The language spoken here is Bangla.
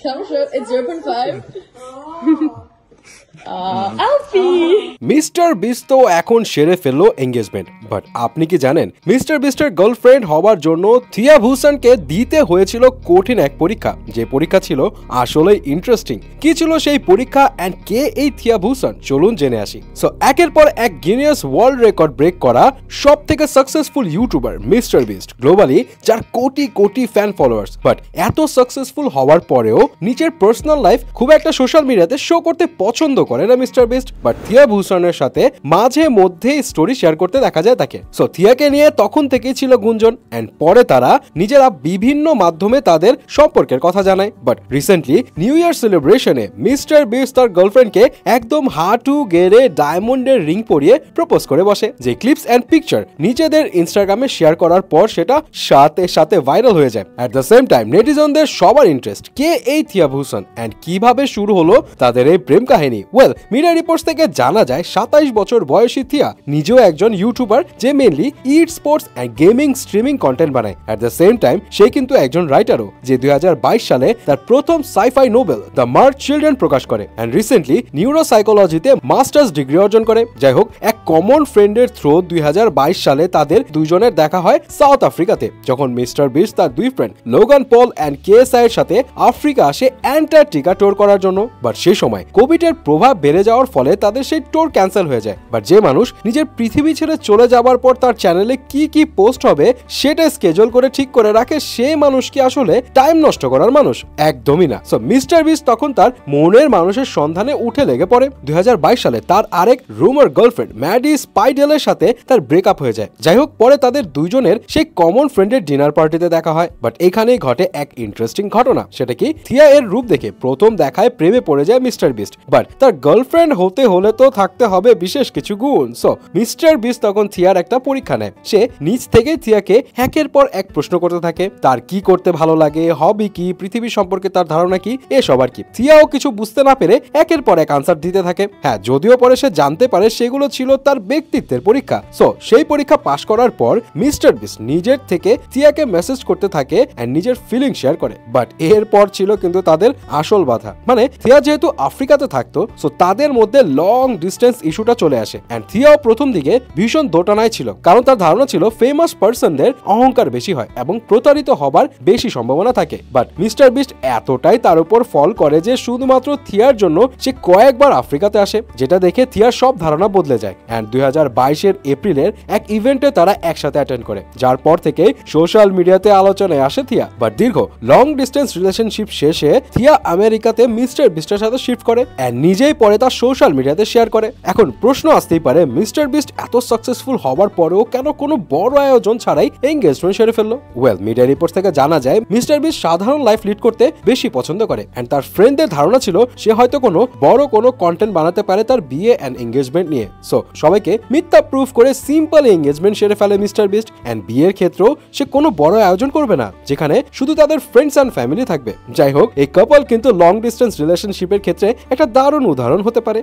Come show. It's 0.5. Alfie! Mister beast তো এখন সেরে ফেললো এঙ্গেজমেন্ট, বাট আপনি কি জানেন মিস্টার বিস্টের গার্লফ্রেন্ড হওয়ার জন্য থিয়া ভুসানকে দিতে হয়েছিল কঠিন এক পরীক্ষা, যে পরীক্ষা ছিল আসলে ইন্টারেস্টিং। কি ছিল সেই পরীক্ষা এন্ড কে এই থিয়া ভুসান, চলুন জেনে আসি। সো একের পর এক গিনিয়াস ওয়ার্ল্ড রেকর্ড ব্রেক করা সব থেকে successful YouTuber mister beast, globally যার crore crore fan followers, but এত সাকসেসফুল হওয়ার পরেও নিজের পার্সোনাল লাইফ খুব একটা সোশ্যাল মিডিয়াতে শো করতে পছন্দ করে না মিস্টার বিস্ট। বাট থিয়া ভুসানের সাথে মাঝে মধ্যে স্টোরি শেয়ার করতে দেখা যায় তাকে। সো থিয়াকে নিয়ে তখন থেকেই ছিল গুঞ্জন এন্ড পরে তারা নিজেরা বিভিন্ন মাধ্যমে তাদের সম্পর্কের কথা জানায়। বাট রিসেন্টলি নিউ ইয়ার সেলিব্রেশনে মিস্টার বিস্ট তার গার্লফ্রেন্ডকে একদম হাঁটু গেড়ে ডায়মন্ডের রিং পরিয়ে প্রপোজ করে বসে, যে ক্লিপস এন্ড পিকচার নিজেদের ইনস্টাগ্রামে শেয়ার করার পর সেটা সাথে সাথে ভাইরাল হয়ে যায়। এট দ্য সেম টাইম নেটিজনদের সবার ইন্টারেস্ট কে এই থিয়া ভুসান এন্ড কিভাবে শুরু হলো তাদের এই প্রেম কাহিনী। ওয়েল, মিডিয়া রিপোর্টস থেকে জানা যায় 27 বছর বয়সী থিয়া নিজেও একজন ইউটিউবার, যে mainly it sports and gaming streaming content বানায়। এট দ্য সেম টাইম সে কিন্তু একজন রাইটারও, যে 2022 সালে তার প্রথম sci fi novel the merge children প্রকাশ করে এন্ড রিসেন্টলি নিউরো সাইকোলজিতে মাস্টার্স ডিগ্রি অর্জন করে। যাই হোক, এক কমন ফ্রেন্ডের থ্রু 2022 সালে তাদের দুইজনের দেখা হয় সাউথ আফ্রিকাতে, যখন মিস্টার বিস্ট তার দুই friend Logan Paul and KSI এর সাথে আফ্রিকা আসে অ্যান্টার্কটিকা ট্যুর করার জন্য। বাট সেই সময় কোভিড এর প্রভাব বেড়ে যাওয়ার ফলে তাদের সেই ট্যুর ক্যান্সেল হয়ে যায়। বাট যে মানুষ নিজের পৃথিবী ছেড়ে চলে যাবার পর তার চ্যানেলে কি কি পোস্ট হবে সেটা স্কেজুল করে ঠিক করে রাখে, সেই মানুষ কি আসলে টাইম নষ্ট করার মানুষ? একদমই না। সো মিস্টার বিস্ট তখন তার মনের মানুষের সন্ধানে উঠে লেগে পড়ে। 2022 সালে তার আরেক রুমার গার্লফ্রেন্ড ম্যাডি স্পাইডেলের সাথে তার ব্রেকআপ হয়ে যায়। যাই হোক, পরে তাদের দুইজনের সেই কমন ফ্রেন্ডের ডিনার পার্টিতে দেখা হয়। বাট এখানেই ঘটে এক ইন্টারেস্টিং ঘটনা, সেটা কি থিয়া এর রূপ দেখে প্রথম দেখায় প্রেমে পড়ে যায় মিস্টার বিস্ট। বাট তার গার্লফ্রেন্ড হতে হলে তো থাকতে হবে বিশেষ কিছু গুণ। সো মিস্টার বিস্ট তখন থিয়ার একটা পরীক্ষা নেয়। সে নিজ থেকে থিয়াকে একের পর এক প্রশ্ন করতে থাকে, তার কি করতে ভালো লাগে, হবি কি, পৃথিবী সম্পর্কে তার ধারণা কি, এসব আর কি। থিয়াও কিছু বুঝতে না পেরে একের পর এক আনসার দিতে থাকে। হ্যাঁ, যদিও পরে সে জানতে পারে সেগুলো ছিল তার ব্যক্তিত্বের পরীক্ষা। সো সেই পরীক্ষা পাশ করার পর মিস্টার বিস্ট নিজের থেকে থিয়াকে মেসেজ করতে থাকে এন্ড নিজের ফিলিং শেয়ার করে। বাট এরপর ছিল কিন্তু তাদের আসল বাধা, মানে থিয়া যেহেতু আফ্রিকাতে থাকতো, সো তাদের মধ্যে লং ডিস্টেন্স ইস্যুটা চলে আসে এন্ড থিয়াও প্রথম দিকে ভীষণ দোটানায় ছিল, কারণ তার ধারণা ছিল ফেমাস পার্সনদের অহংকার বেশি হয় এবং প্রতারিত হবার বেশি সম্ভাবনা থাকে। বাট মিস্টার বিস্ট এতটাই তার উপর ফল করে যে শুধুমাত্র থিয়ার জন্য সে কয়েকবার আফ্রিকাতে আসে, যেটা দেখে থিয়ার সব ধারণা বদলে যায় এন্ড 2022 এপ্রিলের এক ইভেন্টে তারা একসাথে অ্যাটেন্ড করে, যার পর থেকে সোশ্যাল মিডিয়াতে আলোচনায় আসে থিয়া। বাট দীর্ঘ লং ডিস্টেন্স রিলেশনশিপ শেষে থিয়া আমেরিকাতে মিস্টার বিস্টের সাথে শিফট করে এন্ড নিজেই পরে তার সোশ্যাল মিডিয়াতে শেয়ার করে। এখন প্রশ্ন আসতেই পারে, মিস্টার বিস্ট এত সাকসেসফুল হবার পরেও কেন কোনো বড় আয়োজন ছাড়াই এঙ্গেজমেন্ট সেরে ফেললো? ওয়েল, মিডিয়া রিপোর্ট থেকে জানা যায় মিস্টার বিস্ট সাধারণ লাইফ লিড করতে বেশি পছন্দ করে এন্ড তার ফ্রেন্ডদের ধারণা ছিল সে হয়তো কোনো কন্টেন্ট বানাতে পারে তার বিয়ে এন্ড এঙ্গেজমেন্ট নিয়ে। সো সবাইকে মিথ্যা প্রুফ করে সিম্পল এঙ্গেজমেন্ট সেরে ফেলে মিস্টার বিস্ট এন্ড বিয়ের ক্ষেত্রেও সে কোনো বড় আয়োজন করবে না, যেখানে শুধু তাদের ফ্রেন্ডস এন্ড ফ্যামিলি থাকবে। যাই হোক, এই কাপল কিন্তু লং ডিস্টেন্স রিলেশনশিপের ক্ষেত্রে একটা দারুণ উদাহরণ হতে পারে।